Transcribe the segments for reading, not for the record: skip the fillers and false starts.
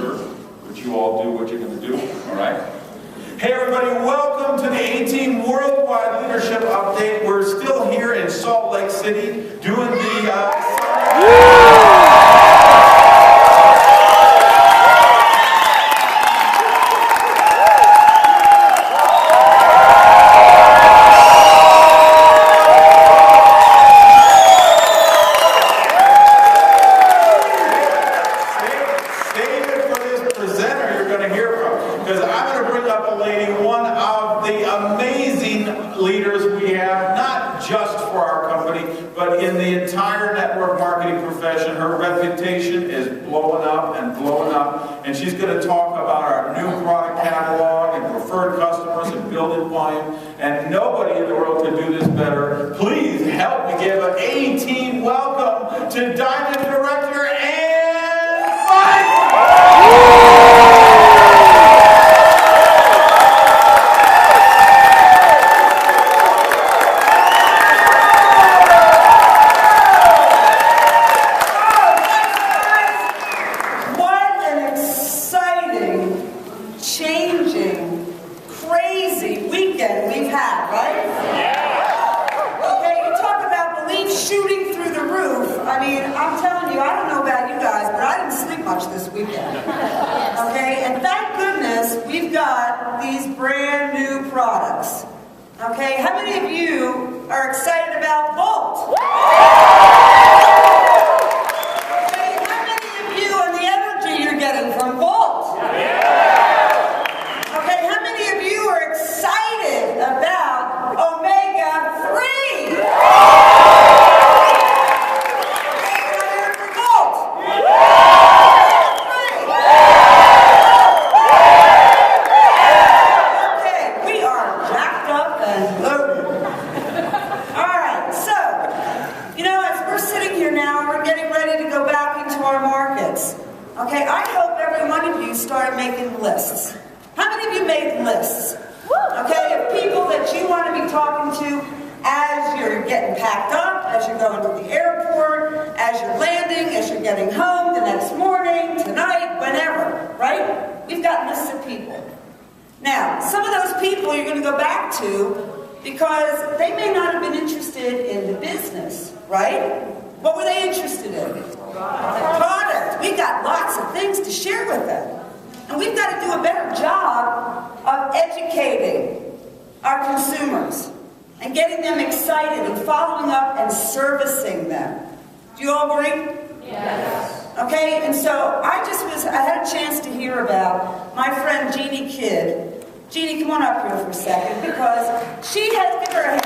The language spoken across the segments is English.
sure that you all do what you're going to do, all right? Hey everybody, welcome to the A-Team Worldwide Leadership Update. We're still here in Salt Lake City doing the... But in the entire network marketing profession, her reputation is blowing up and blowing up. And she's going to talk about our new product catalog and preferred customers and building volume. And nobody in the world can do this better. Please help me give an A-Team welcome to Diamond Director Ann Fife! This weekend. Okay, and thank goodness we've got these brand new products. Okay, how many of you are excited about Volt? Okay, how many of you on the energy you're getting from Volt? Okay, how many of you are excited about Omega-3? Okay, I hope every one of you started making lists. How many of you made lists? Okay, of people that you want to be talking to as you're getting packed up, as you're going to the airport, as you're landing, as you're getting home the next morning, tonight, whenever, right? We've got lists of people. Now, some of those people you're going to go back to because they may not have been interested in the business, right? What were they interested in? The product. We got lots of things to share with them. And we've got to do a better job of educating our consumers and getting them excited and following up and servicing them. Do you all agree? Yes. Okay, and so I had a chance to hear about my friend Jeannie Kidd. Jeannie, come on up here for a second because she has, give her a hand.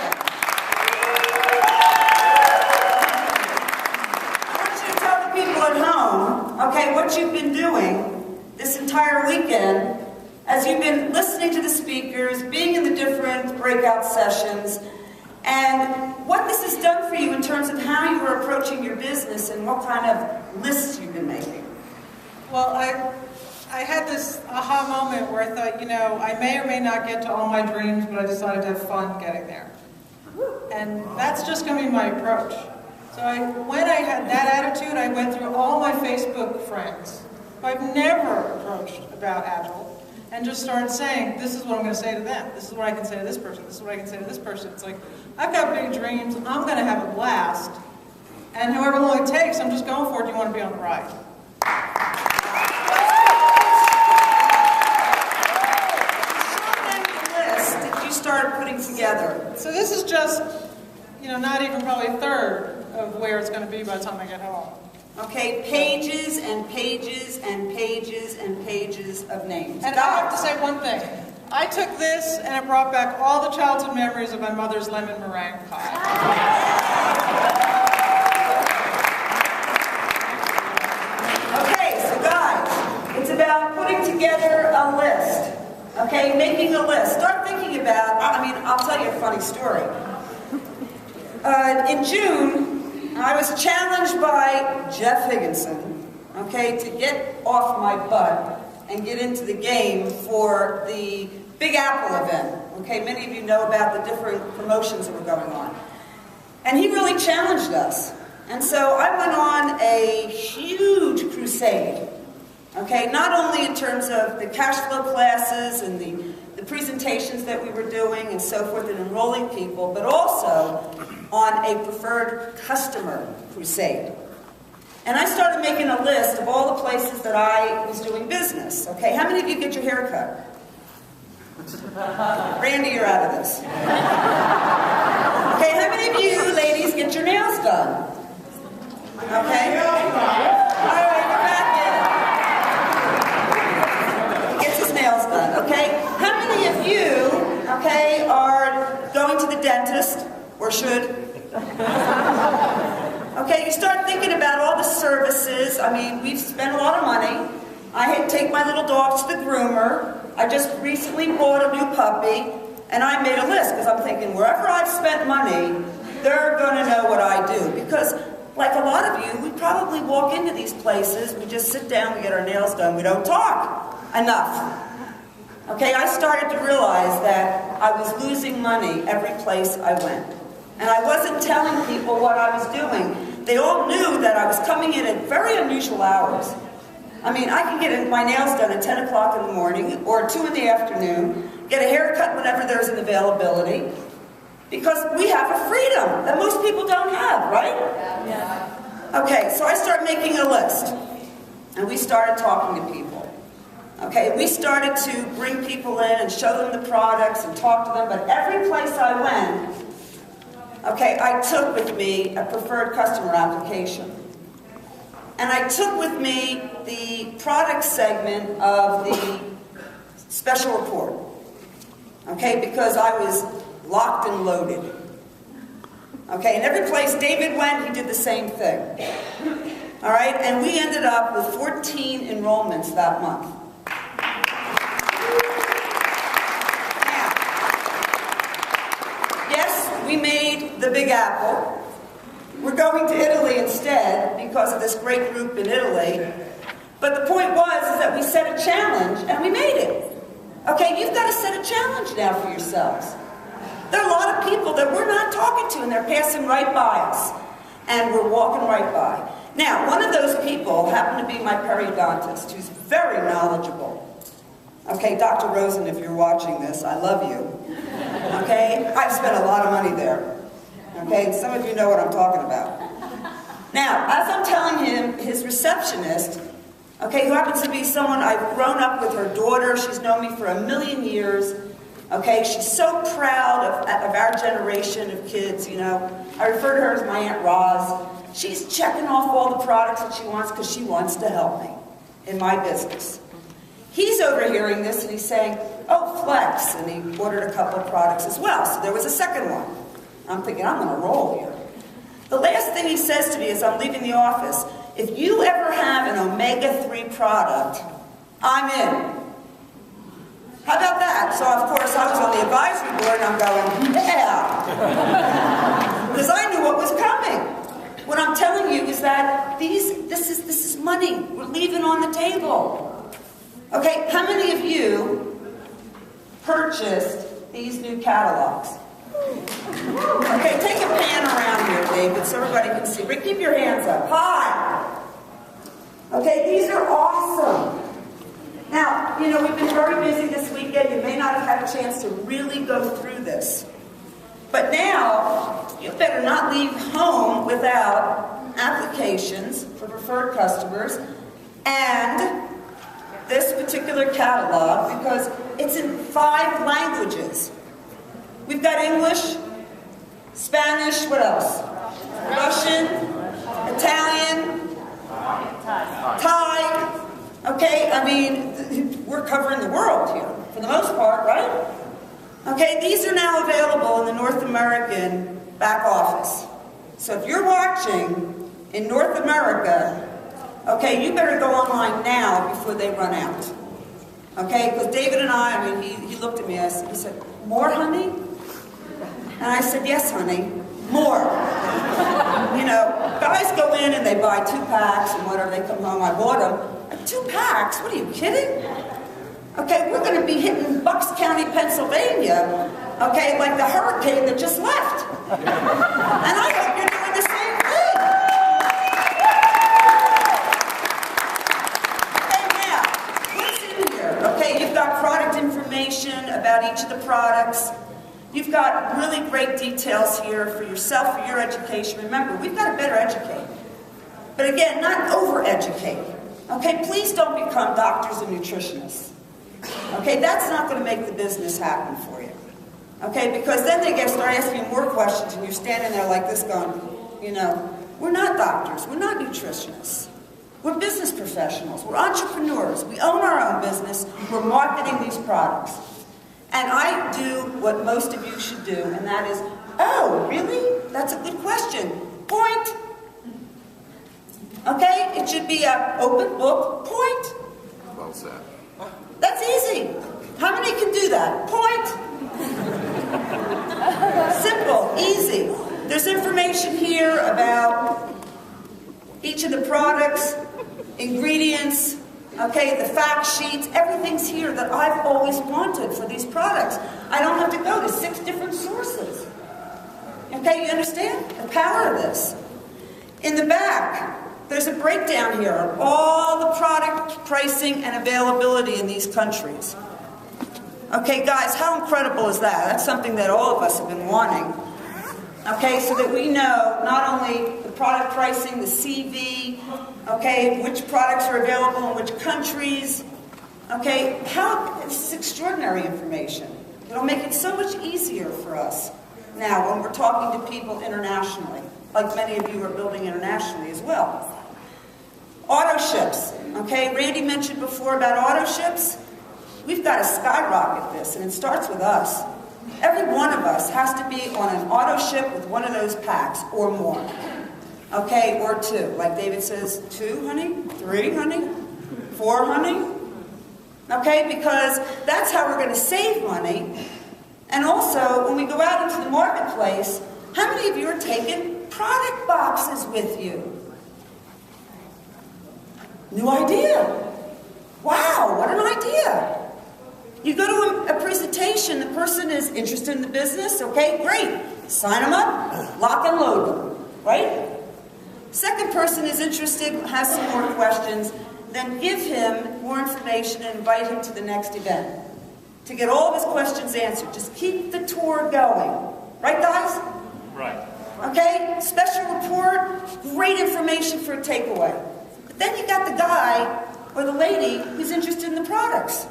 Okay, what you've been doing this entire weekend as you've been listening to the speakers, being in the different breakout sessions, and what this has done for you in terms of how you are approaching your business and what kind of lists you've been making. Well, I had this aha moment where I thought, you know, I may or may not get to all my dreams, but I decided to have fun getting there. And that's just going to be my approach. So when I had that attitude, I went through all my Facebook friends who I've never approached about Agile and just started saying, this is what I'm going to say to them. This is what I can say to this person. This is what I can say to this person. It's like, I've got big dreams. I'm going to have a blast. And however long it takes, I'm just going for it. Do you want to be on the ride? List that you started putting together. So this is just, you know, not even probably a third of where it's going to be by the time I get home. Okay, pages and pages and pages and pages of names. And I have to say one thing. I took this and it brought back all the childhood memories of my mother's lemon meringue pie. Okay, so guys, it's about putting together a list. Okay, making a list. Start thinking about, I'll tell you a funny story. In June, I was challenged by Jeff Higginson, okay, to get off my butt and get into the game for the Big Apple event. Okay, many of you know about the different promotions that were going on. And he really challenged us. And so I went on a huge crusade Okay, not only in terms of the cash flow classes and the presentations that we were doing and so forth and enrolling people, but also on a preferred customer crusade. And I started making a list of all the places that I was doing business. Okay, how many of you get your hair cut? Randy, you're out of this. Okay, how many of you ladies get your nails done? Okay? All right, we're back in. He gets his nails done, okay? How many of you, okay, are going to the dentist, or should? Okay, you start thinking about all the services. I mean, we've spent a lot of money. I take my little dogs to the groomer. I just recently bought a new puppy, and I made a list, because I'm thinking, wherever I've spent money, they're going to know what I do. Because, like a lot of you, we probably walk into these places, we just sit down, we get our nails done, we don't talk enough. Okay, I started to realize that I was losing money every place I went. And I wasn't telling people what I was doing. They all knew that I was coming in at very unusual hours. I mean, I can get my nails done at 10 o'clock in the morning or 2 in the afternoon, get a haircut whenever there's an availability, because we have a freedom that most people don't have, right? Yeah. Okay, so I started making a list, and we started talking to people. Okay, we started to bring people in and show them the products and talk to them, but every place I went, okay, I took with me a preferred customer application. And I took with me the product segment of the special report. Okay, because I was locked and loaded. Okay, and every place David went, he did the same thing. All right, and we ended up with 14 enrollments that month. Now, yes, we made the Big Apple. We're going to Italy instead because of this great group in Italy. But the point was is that we set a challenge and we made it. Okay, you've got to set a challenge now for yourselves. There are a lot of people that we're not talking to and they're passing right by us. And we're walking right by. Now, one of those people happened to be my periodontist, who's very knowledgeable. Okay, Dr. Rosen, if you're watching this, I love you. Okay, I've spent a lot of money there. Okay, some of you know what I'm talking about. Now, as I'm telling him, his receptionist, okay, who happens to be someone I've grown up with her daughter, she's known me for 1,000,000 years, okay, she's so proud of our generation of kids, you know. I refer to her as my Aunt Roz. She's checking off all the products that she wants because she wants to help me in my business. He's overhearing this and he's saying, oh, Flex, and he ordered a couple of products as well, so there was a second one. I'm thinking, I'm going to roll here. The last thing he says to me as I'm leaving the office, if you ever have an omega-3 product, I'm in. How about that? So, of course, I was on the advisory board and I'm going, yeah. Because I knew what was coming. What I'm telling you is that this is money we're leaving on the table. Okay, how many of you purchased these new catalogs? Okay, take a pan around here, David, so everybody can see. Rick, keep your hands up. Hi! Okay, these are awesome. Now, you know, we've been very busy this weekend. You may not have had a chance to really go through this. But now, you better not leave home without applications for preferred customers and this particular catalog because it's in 5 languages. We've got English, Spanish, what else? Russian, Italian, Thai. Okay, I mean, we're covering the world here, for the most part, right? Okay, these are now available in the North American back office. So if you're watching in North America, okay, you better go online now before they run out. Okay, because David and I mean, he looked at me, he said, more, honey? And I said, yes, honey, more. You know, guys go in and they buy 2 packs and whatever, they come home, I bought them. 2 packs? What are you kidding? Okay, we're going to be hitting Bucks County, Pennsylvania, okay, like the hurricane that just left. And I hope you're doing the same thing. Okay, about each of the products. You've got really great details here for yourself, for your education. Remember, we've got to better educate. But again, not over-educate. Okay, please don't become doctors and nutritionists. Okay, that's not going to make the business happen for you. Okay, because then they start asking you more questions and you're standing there like this going, you know, we're not doctors, we're not nutritionists. We're business professionals, we're entrepreneurs, we own our own business, we're marketing these products. And I do what most of you should do, and that is, oh, really? That's a good question. Point. Okay, it should be an open book, point. Well said. That's easy. How many can do that? Point. Simple, easy. There's information here about each of the products, ingredients, okay, the fact sheets, everything's here that I've always wanted for these products. I don't have to go to 6 different sources. Okay, you understand the power of this? In the back, there's a breakdown here of all the product pricing and availability in these countries. Okay, guys, how incredible is that? That's something that all of us have been wanting. Okay, so that we know not only the product pricing, the CV, okay, which products are available in which countries. Okay, this is extraordinary information. It'll make it so much easier for us now when we're talking to people internationally, like many of you are building internationally as well. Auto ships, okay, Randy mentioned before about auto ships. We've got to skyrocket this, and it starts with us. Every one of us has to be on an auto ship with one of those packs or more. Okay, or 2. Like David says, 2, honey? 3, honey? 4, honey? Okay, because that's how we're going to save money. And also, when we go out into the marketplace, how many of you are taking product boxes with you? New idea. Wow, what an idea. You go to a presentation, the person is interested in the business, okay, great. Sign them up, lock and load them, right? Second person is interested, has some more questions, then give him more information and invite him to the next event to get all of his questions answered. Just keep the tour going. Right, guys? Right. Okay, special report, great information for a takeaway. But then you got the guy or the lady who's interested in the products.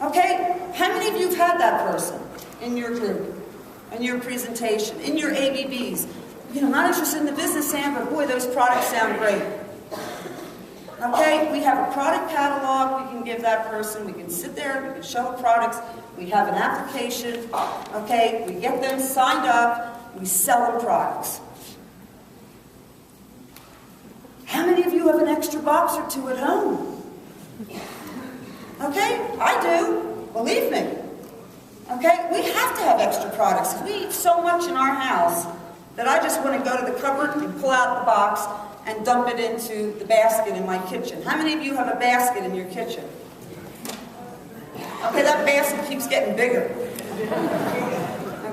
Okay, how many of you have had that person in your group, in your presentation, in your ABBs? You know, not interested in the business, Sam, but boy, those products sound great. Okay, we have a product catalog we can give that person. We can sit there, we can show the products. We have an application, okay, we get them signed up, we sell them products. How many of you have an extra box or 2 at home? Okay, I do, believe me. Okay, we have to have extra products. We eat so much in our house that I just want to go to the cupboard and pull out the box and dump it into the basket in my kitchen. How many of you have a basket in your kitchen? Okay, that basket keeps getting bigger.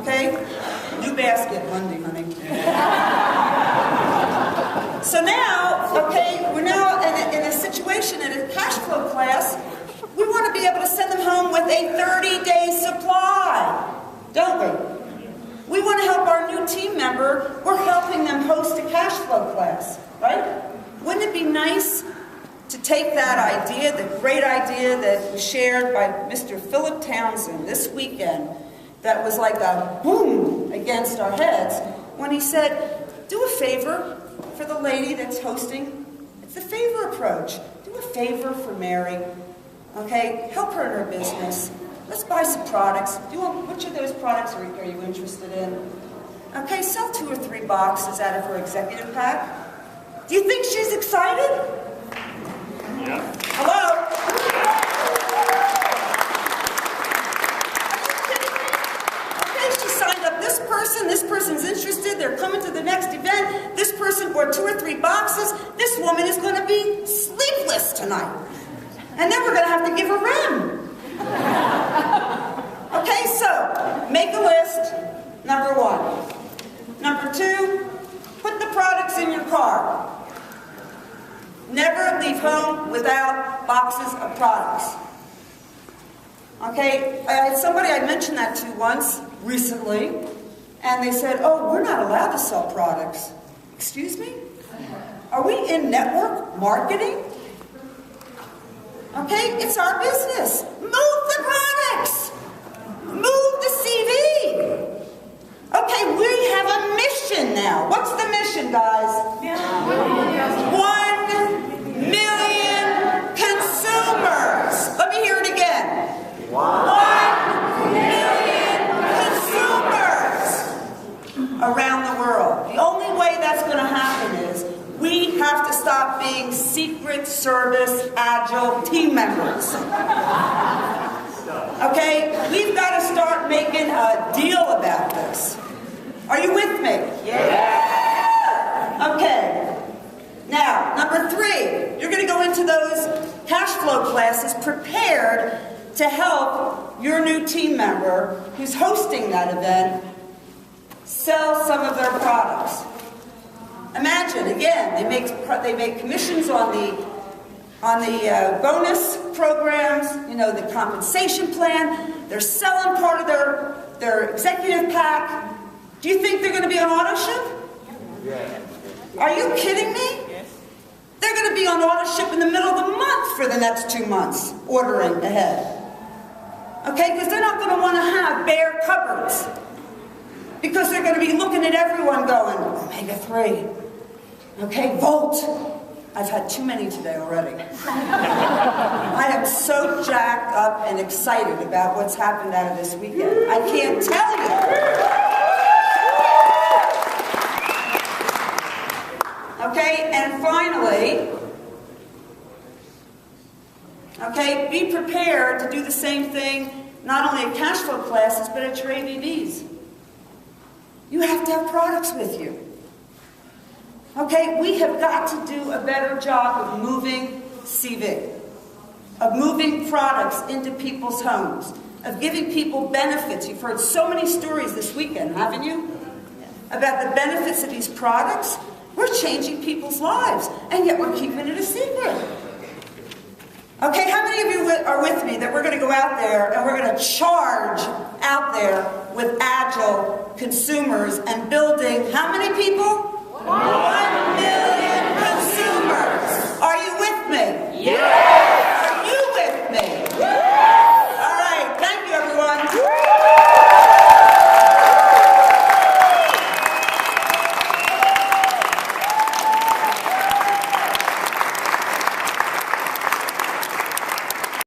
Okay, new basket Monday, honey. So now, okay, we're now in a situation in a cash flow class. We want to be able to send them home with a 30-day supply, don't we? We want to help our new team member. We're helping them host a cash flow class, right? Wouldn't it be nice to take that idea, the great idea that was shared by Mr. Philip Townsend this weekend, that was like a boom against our heads, when he said, do a favor for the lady that's hosting. It's the favor approach. Do a favor for Mary. Okay, help her in her business. Let's buy some products. Which of those products are you interested in? Okay, sell 2 or 3 boxes out of her executive pack. Do you think she's excited? Yeah. Hello? Okay, she signed up this person's interested, they're coming to the next event, this person bought 2 or 3 boxes, this woman is going to be sleepless tonight. And then we're going to have to give her REM. Okay, so make a list, number 1. Number 2, put the products in your car. Never leave home without boxes of products. Okay, I had somebody I mentioned that to once recently, and they said, oh, we're not allowed to sell products. Excuse me? Are we in network marketing? Okay, it's our business. Move the products. Move the CV. Okay, we have a mission now. What's the mission, guys? 1 million consumers. Let me hear it again. 1 million consumers around the world. The only way that's going to happen is we have to stop being Secret Service Agile team members. Okay? We've got to start making a deal about this. Are you with me? Yeah! Okay. Now, number 3, you're going to go into those cash flow classes prepared to help your new team member who's hosting that event sell some of their products. Imagine, again, they make commissions on the bonus programs, you know, the compensation plan. They're selling part of their executive pack. Do you think they're going to be on auto ship? Yeah. Are you kidding me? Yes. They're going to be on auto ship in the middle of the month for the next 2 months, ordering ahead. Okay, because they're not going to want to have bare cupboards. Because they're going to be looking at everyone going, omega-3. Okay, Volt. I've had too many today already. I am so jacked up and excited about what's happened out of this weekend. I can't tell you. Okay, and finally, okay, be prepared to do the same thing, not only at cash flow classes, but at your ABBs. You have to have products with you. Okay, we have got to do a better job of moving CV, of moving products into people's homes, of giving people benefits. You've heard so many stories this weekend, haven't you? About the benefits of these products. We're changing people's lives, and yet we're keeping it a secret. Okay, how many of you are with me that we're going to go out there and we're going to charge out there with agile consumers and building how many people? 1